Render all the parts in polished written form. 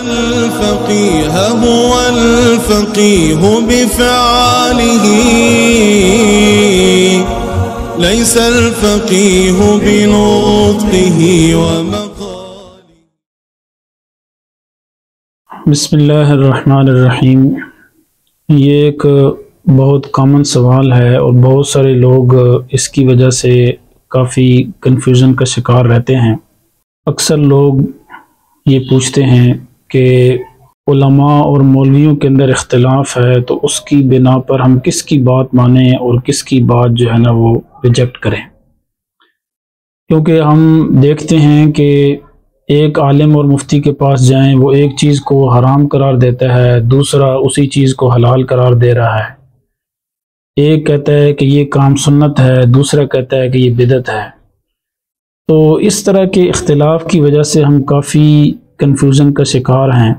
الفقيه هو الفقيه بفعاله ليس الفقيه بنطقه ومقاله. بسم اللہ الرحمن الرحیم. یہ ایک بہت کامن سوال ہے اور بہت سارے لوگ اس کی وجہ سے کافی کنفیوژن کا شکار رہتے ہیں. اکثر لوگ یہ پوچھتے ہیں کہ علماء اور مولویوں کے اندر اختلاف ہے تو اس کی بنا پر ہم کس کی بات مانیں اور کس کی بات جو ہے نا وہ ریجیکٹ کریں. کیونکہ ہم دیکھتے ہیں کہ ایک عالم اور مفتی کے پاس جائیں وہ ایک چیز کو حرام قرار دیتا ہے، دوسرا اسی چیز کو حلال قرار دے رہا ہے. ایک کہتا ہے کہ یہ کام سنت ہے، دوسرا کہتا ہے کہ یہ بدعت ہے. تو اس طرح کے اختلاف کی وجہ سے ہم کافی کنفیوژن کا شکار ہیں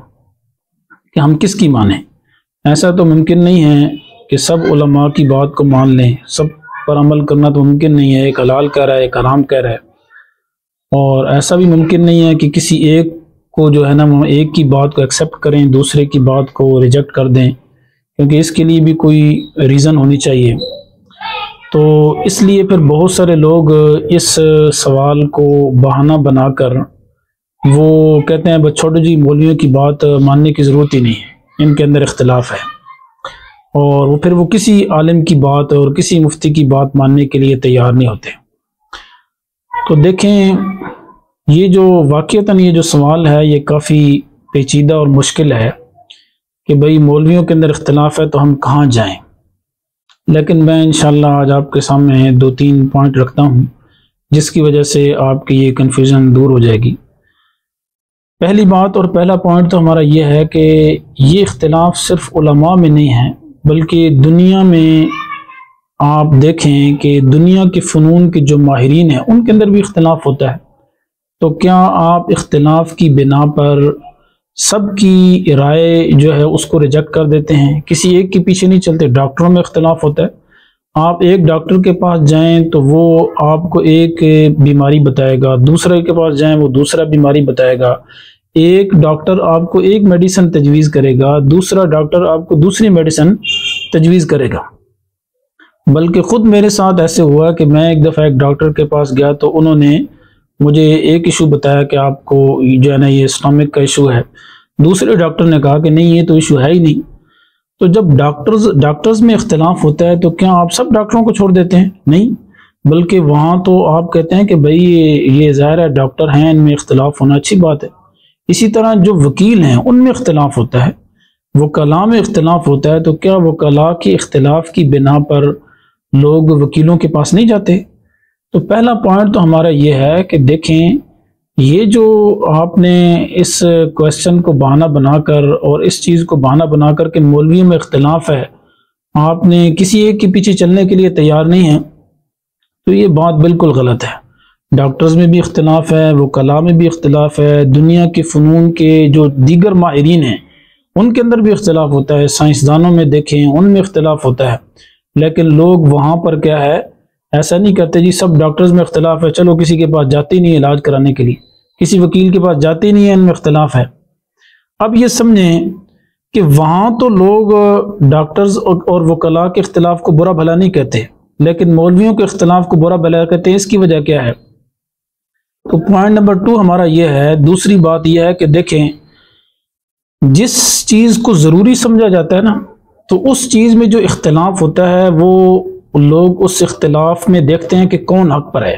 کہ ہم کس کی مانیں. ایسا تو ممکن نہیں ہے کہ سب علماء کی بات کو مان لیں، سب پر عمل کرنا تو ممکن نہیں ہے. ایک حلال کہہ رہا ہے، ایک حرام کہہ رہا ہے. اور ایسا بھی ممکن نہیں ہے کہ کسی ایک کو جو ہے نا وہ ایک کی بات کو ایکسیپٹ کریں، دوسرے کی بات کو ریجیکٹ کر دیں، کیونکہ اس کے لیے بھی کوئی ریزن ہونی چاہیے. تو اس لیے پھر بہت سارے لوگ اس سوال کو بہانہ بنا کر وہ کہتے ہیں بس چھوڑو جی، مولویوں کی بات ماننے کی ضرورت ہی نہیں ہے، ان کے اندر اختلاف ہے. اور وہ پھر وہ کسی عالم کی بات اور کسی مفتی کی بات ماننے کے لیے تیار نہیں ہوتے. تو دیکھیں، یہ جو واقعتاً یہ جو سوال ہے یہ کافی پیچیدہ اور مشکل ہے کہ بھئی مولویوں کے اندر اختلاف ہے تو ہم کہاں جائیں. لیکن میں انشاءاللہ آج آپ کے سامنے 2-3 پوائنٹ رکھتا ہوں جس کی وجہ سے آپ کی یہ کنفیوژن دور ہو جائے گی. پہلی بات اور پہلا پوائنٹ تو ہمارا یہ ہے کہ یہ اختلاف صرف علماء میں نہیں ہے، بلکہ دنیا میں آپ دیکھیں کہ دنیا کے فنون کے جو ماہرین ہیں ان کے اندر بھی اختلاف ہوتا ہے. تو کیا آپ اختلاف کی بنا پر سب کی رائے جو ہے اس کو ریجیکٹ کر دیتے ہیں؟ کسی ایک کے پیچھے نہیں چلتے. ڈاکٹروں میں اختلاف ہوتا ہے، آپ ایک ڈاکٹر کے پاس جائیں تو وہ آپ کو ایک بیماری بتائے گا، دوسرے کے پاس جائیں وہ دوسرا بیماری بتائے گا. ایک ڈاکٹر آپ کو ایک میڈیسن تجویز کرے گا، دوسرا ڈاکٹر آپ کو دوسری میڈیسن تجویز کرے گا. بلکہ خود میرے ساتھ ایسے ہوا کہ میں ایک دفعہ ایک ڈاکٹر کے پاس گیا تو انہوں نے مجھے ایک ایشو بتایا کہ آپ کو جو ہے نا یہ اسٹامک کا ایشو ہے. دوسرے ڈاکٹر نے کہا کہ نہیں، یہ تو ایشو ہے ہی نہیں. تو جب ڈاکٹرز میں اختلاف ہوتا ہے تو کیا آپ سب ڈاکٹروں کو چھوڑ دیتے ہیں؟ نہیں، بلکہ وہاں تو آپ کہتے ہیں کہ بھئی یہ ظاہر ہے ڈاکٹر ہیں، ان میں اختلاف ہونا اچھی بات ہے. اسی طرح جو وکیل ہیں ان میں اختلاف ہوتا ہے، وکلاء میں اختلاف ہوتا ہے. تو کیا وکلاء کے اختلاف کی بنا پر لوگ وکیلوں کے پاس نہیں جاتے؟ تو پہلا پوائنٹ تو ہمارا یہ ہے کہ دیکھیں، یہ جو آپ نے اس کویسچن کو بہانہ بنا کر اور اس چیز کو بہانہ بنا کر کہ مولویوں میں اختلاف ہے، آپ نے کسی ایک کے پیچھے چلنے کے لیے تیار نہیں ہیں، تو یہ بات بالکل غلط ہے. ڈاکٹرز میں بھی اختلاف ہے، وکلاء میں بھی اختلاف ہے، دنیا کے فنون کے جو دیگر ماہرین ہیں ان کے اندر بھی اختلاف ہوتا ہے، سائنسدانوں میں دیکھیں ان میں اختلاف ہوتا ہے. لیکن لوگ وہاں پر کیا ہے، ایسا نہیں کرتے جی سب ڈاکٹرز میں اختلاف ہے، چلو کسی کے پاس جاتے نہیں علاج کرانے کے لیے، کسی وکیل کے پاس جاتے نہیں ہیں، ان میں اختلاف ہے. اب یہ سمجھیں کہ وہاں تو لوگ ڈاکٹرز اور وکلاء کے اختلاف کو برا بھلا نہیں کہتے، لیکن مولویوں کے اختلاف کو برا بھلا کہتے ہیں. اس کی وجہ کیا ہے؟ تو پوائنٹ نمبر 2 ہمارا یہ ہے، دوسری بات یہ ہے کہ دیکھیں، جس چیز کو ضروری سمجھا جاتا ہے نا، تو اس چیز میں جو اختلاف ہوتا ہے وہ لوگ اس اختلاف میں دیکھتے ہیں کہ کون حق پر ہے،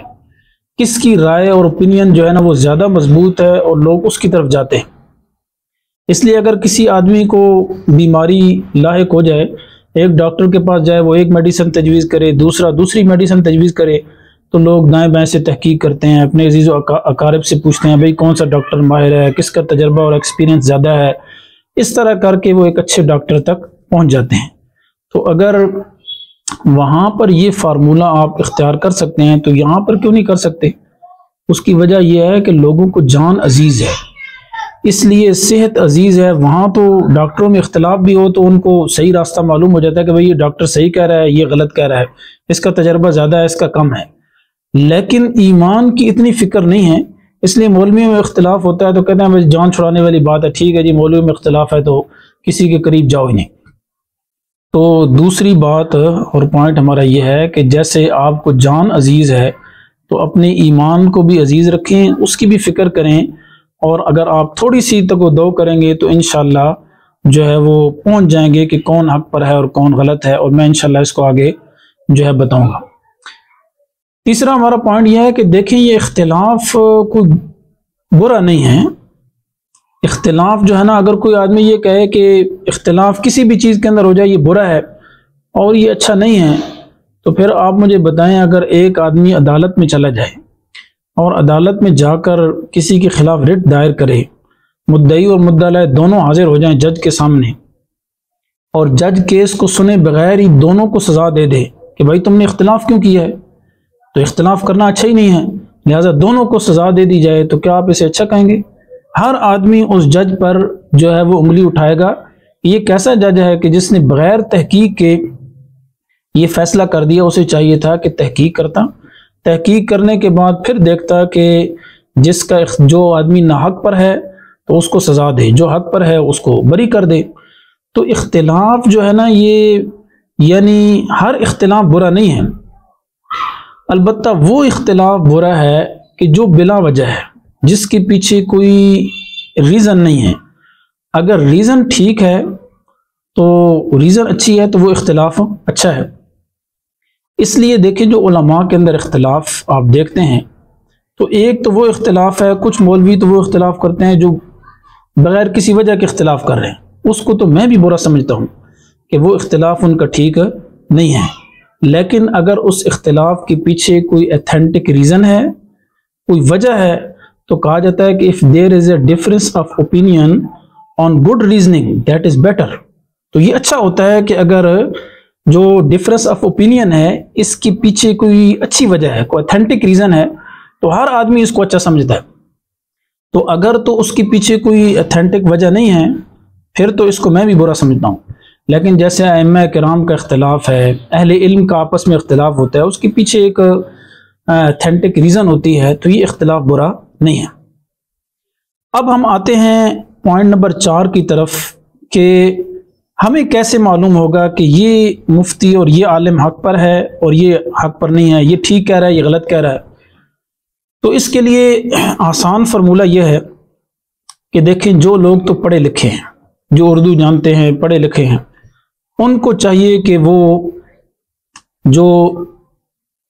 کس کی رائے اور اوپینین جو ہے نا وہ زیادہ مضبوط ہے، اور لوگ اس کی طرف جاتے ہیں. اس لیے اگر کسی آدمی کو بیماری لاحق ہو جائے، ایک ڈاکٹر کے پاس جائے، وہ ایک میڈیسن تجویز کرے، دوسرا دوسری میڈیسن تجویز کرے، تو لوگ دائیں بائیں سے تحقیق کرتے ہیں، اپنے عزیز و اقارب سے پوچھتے ہیں بھئی کون سا ڈاکٹر ماہر ہے، کس کا تجربہ اور ایکسپیرینس زیادہ ہے. اس طرح کر کے وہ ایک اچھے ڈاکٹر تک پہنچ جاتے ہیں. تو اگر وہاں پر یہ فارمولہ آپ اختیار کر سکتے ہیں تو یہاں پر کیوں نہیں کر سکتے؟ اس کی وجہ یہ ہے کہ لوگوں کو جان عزیز ہے، اس لیے صحت عزیز ہے. وہاں تو ڈاکٹروں میں اختلاف بھی ہو تو ان کو صحیح راستہ معلوم ہو جاتا ہے کہ بھئی یہ ڈاکٹر صحیح کہہ رہا ہے، یہ غلط کہہ رہا ہے، اس کا تجربہ زیادہ ہے، اس کا کم ہے. لیکن ایمان کی اتنی فکر نہیں ہے اس لیے مولویوں میں اختلاف ہوتا ہے تو کہتے ہیں بھائی جان چھڑانے والی بات ہے، ٹھیک ہے جی مولویوں میں اختلاف ہے تو کسی کے قریب جاؤ ہی نہیں۔ تو دوسری بات اور پوائنٹ ہمارا یہ ہے کہ جیسے آپ کو جان عزیز ہے تو اپنے ایمان کو بھی عزیز رکھیں، اس کی بھی فکر کریں، اور اگر آپ تھوڑی سی تک و دو کریں گے تو انشاءاللہ جو ہے وہ پہنچ جائیں گے کہ کون حق پر ہے اور کون غلط ہے، اور میں انشاءاللہ اس کو آگے جو ہے بتاؤں گا۔ تیسرا ہمارا پوائنٹ یہ ہے کہ دیکھیں یہ اختلاف کوئی برا نہیں ہے۔ اختلاف جو ہے نا، اگر کوئی آدمی یہ کہے کہ اختلاف کسی بھی چیز کے اندر ہو جائے یہ برا ہے اور یہ اچھا نہیں ہے، تو پھر آپ مجھے بتائیں اگر ایک آدمی عدالت میں چلا جائے اور عدالت میں جا کر کسی کے خلاف رٹ دائر کرے، مدعی اور مدعا علیہ دونوں حاضر ہو جائیں جج کے سامنے، اور جج کیس کو سنے بغیر ہی دونوں کو سزا دے دے کہ بھائی تم نے اختلاف کیوں کیا ہے، تو اختلاف کرنا اچھا ہی نہیں ہے، لہٰذا دونوں کو سزا دے دی جائے، تو کیا آپ اسے اچھا کہیں گے؟ ہر آدمی اس جج پر جو ہے وہ انگلی اٹھائے گا، یہ کیسا جج ہے کہ جس نے بغیر تحقیق کے یہ فیصلہ کر دیا، اسے چاہیے تھا کہ تحقیق کرتا، تحقیق کرنے کے بعد پھر دیکھتا کہ جس کا جو آدمی ناحق پر ہے تو اس کو سزا دے، جو حق پر ہے اس کو بری کر دے۔ تو اختلاف جو ہے نا یہ یعنی ہر اختلاف برا نہیں ہے، البتہ وہ اختلاف برا ہے کہ جو بلا وجہ ہے، جس کے پیچھے کوئی ریزن نہیں ہے۔ اگر ریزن ٹھیک ہے تو ریزن اچھی ہے تو وہ اختلاف اچھا ہے۔ اس لیے دیکھیں جو علماء کے اندر اختلاف آپ دیکھتے ہیں تو ایک تو وہ اختلاف ہے، کچھ مولوی تو وہ اختلاف کرتے ہیں جو بغیر کسی وجہ کے اختلاف کر رہے ہیں، اس کو تو میں بھی برا سمجھتا ہوں کہ وہ اختلاف ان کا ٹھیک نہیں ہے۔ لیکن اگر اس اختلاف کے پیچھے کوئی ایتھینٹک ریزن ہے، کوئی وجہ ہے، تو کہا جاتا ہے کہ if there is a difference of opinion on good reasoning that is better، تو یہ اچھا ہوتا ہے کہ اگر جو ڈفرینس آف اوپینین ہے اس کے پیچھے کوئی اچھی وجہ ہے، کوئی ایتھینٹک ریزن ہے، تو ہر آدمی اس کو اچھا سمجھتا ہے۔ تو اگر تو اس کے پیچھے کوئی ایتھینٹک وجہ نہیں ہے پھر تو اس کو میں بھی برا سمجھتا ہوں۔ لیکن جیسے ائمہ کرام کا اختلاف ہے، اہل علم کا آپس میں اختلاف ہوتا ہے، اس کے پیچھے ایک ایتھینٹک ریزن ہوتی ہے، تو یہ اختلاف برا نہیں ہے۔ اب ہم آتے ہیں پوائنٹ نمبر 4 کی طرف کہ ہمیں کیسے معلوم ہوگا کہ یہ مفتی اور یہ عالم حق پر ہے اور یہ حق پر نہیں ہے، یہ ٹھیک کہہ رہا ہے یہ غلط کہہ رہا ہے۔ تو اس کے لیے آسان فرمولہ یہ ہے کہ دیکھیں جو لوگ تو پڑھے لکھے ہیں، جو اردو جانتے ہیں، پڑھے لکھے ہیں، ان کو چاہیے کہ وہ جو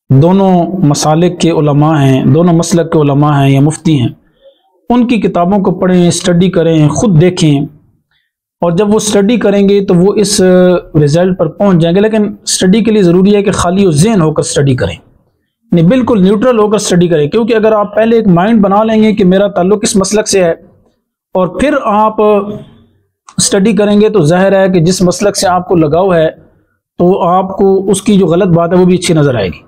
دونوں مسالک کے علماء ہیں، دونوں مسلک کے علماء ہیں یا مفتی ہیں، ان کی کتابوں کو پڑھیں، اسٹڈی کریں، خود دیکھیں، اور جب وہ اسٹڈی کریں گے تو وہ اس رزلٹ پر پہنچ جائیں گے۔ لیکن اسٹڈی کے لیے ضروری ہے کہ خالی و ذہن ہو کر اسٹڈی کریں، یعنی بالکل نیوٹرل ہو کر اسٹڈی کریں، کیونکہ اگر آپ پہلے ایک مائنڈ بنا لیں گے کہ میرا تعلق اس مسلک سے ہے اور پھر آپ اسٹڈی کریں گے تو ظاہر ہے کہ جس مسلک سے آپ کو لگاؤ ہے تو آپ کو اس کی جو غلط بات ہے وہ بھی اچھی نظر آئے گی۔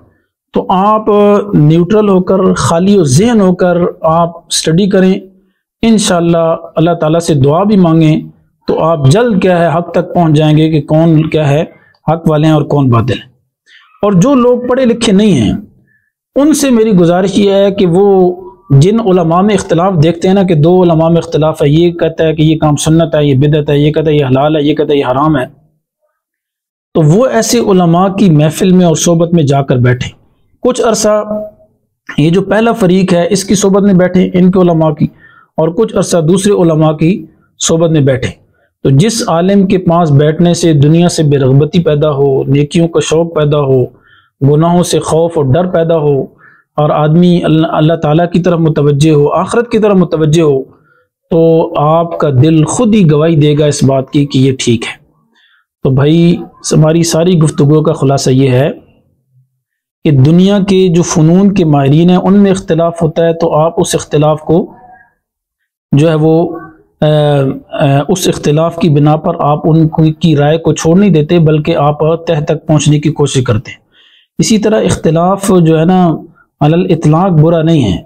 تو آپ نیوٹرل ہو کر، خالی و ذہن ہو کر آپ اسٹڈی کریں، انشاءاللہ اللہ تعالیٰ سے دعا بھی مانگیں تو آپ جلد کیا ہے حق تک پہنچ جائیں گے کہ کون کیا ہے حق والے ہیں اور کون باطل ہیں۔ اور جو لوگ پڑھے لکھے نہیں ہیں ان سے میری گزارش یہ ہے کہ وہ جن علماء میں اختلاف دیکھتے ہیں نا کہ دو علماء میں اختلاف ہے، یہ کہتا ہے کہ یہ کام سنت ہے، یہ بدعت ہے، یہ کہتا ہے یہ حلال ہے، یہ کہتا ہے یہ حرام ہے، تو وہ ایسے علماء کی محفل میں اور صحبت میں جا کر بیٹھیں، کچھ عرصہ یہ جو پہلا فریق ہے اس کی صحبت میں بیٹھیں، ان کے علماء کی، اور کچھ عرصہ دوسرے علماء کی صحبت میں بیٹھیں۔ تو جس عالم کے پاس بیٹھنے سے دنیا سے بے رغبتی پیدا ہو، نیکیوں کا شوق پیدا ہو، گناہوں سے خوف اور ڈر پیدا ہو، اور آدمی اللہ تعالیٰ کی طرف متوجہ ہو، آخرت کی طرف متوجہ ہو، تو آپ کا دل خود ہی گواہی دے گا اس بات کی کہ یہ ٹھیک ہے۔ تو بھائی ہماری ساری گفتگو کا خلاصہ یہ ہے کہ دنیا کے جو فنون کے ماہرین ہیں ان میں اختلاف ہوتا ہے تو آپ اس اختلاف کو جو ہے وہ اس اختلاف کی بنا پر آپ ان کی رائے کو چھوڑ نہیں دیتے، بلکہ آپ تہ تک پہنچنے کی کوشش کرتے ہیں۔ اسی طرح اختلاف جو ہے نا علی الاطلاق برا نہیں ہے،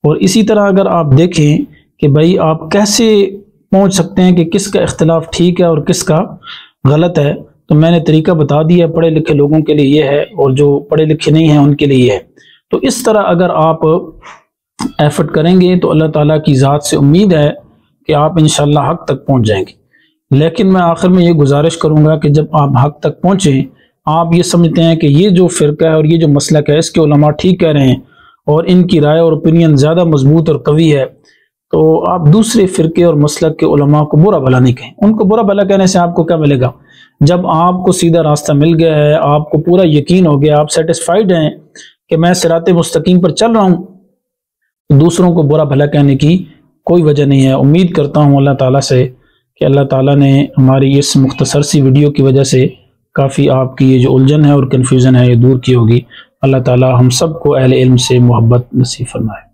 اور اسی طرح اگر آپ دیکھیں کہ بھائی آپ کیسے پہنچ سکتے ہیں کہ کس کا اختلاف ٹھیک ہے اور کس کا غلط ہے، تو میں نے طریقہ بتا دیا، پڑھے لکھے لوگوں کے لیے یہ ہے اور جو پڑھے لکھے نہیں ہیں ان کے لیے یہ ہے۔ تو اس طرح اگر آپ ایفرٹ کریں گے تو اللہ تعالیٰ کی ذات سے امید ہے کہ آپ انشاءاللہ حق تک پہنچ جائیں گے۔ لیکن میں آخر میں یہ گزارش کروں گا کہ جب آپ حق تک پہنچیں، آپ یہ سمجھتے ہیں کہ یہ جو فرقہ ہے اور یہ جو مسلک ہے اس کے علماء ٹھیک کہہ رہے ہیں اور ان کی رائے اور اوپینین زیادہ مضبوط اور قوی ہے، تو آپ دوسرے فرقے اور مسلک کے علماء کو برا بھلا نہیں کہیں۔ ان کو برا بھلا کہنے سے آپ کو کیا ملے گا؟ جب آپ کو سیدھا راستہ مل گیا ہے، آپ کو پورا یقین ہو گیا، آپ سیٹسفائیڈ ہیں کہ میں صراط مستقیم پر چل رہا ہوں، دوسروں کو برا بھلا کہنے کی کوئی وجہ نہیں ہے۔ امید کرتا ہوں اللہ تعالیٰ سے کہ اللہ تعالیٰ نے ہماری اس مختصر سی ویڈیو کی وجہ سے کافی آپ کی یہ جو الجھن ہے اور کنفیوژن ہے یہ دور کی ہوگی۔ اللہ تعالیٰ ہم سب کو اہل علم سے محبت نصیب فرمائے۔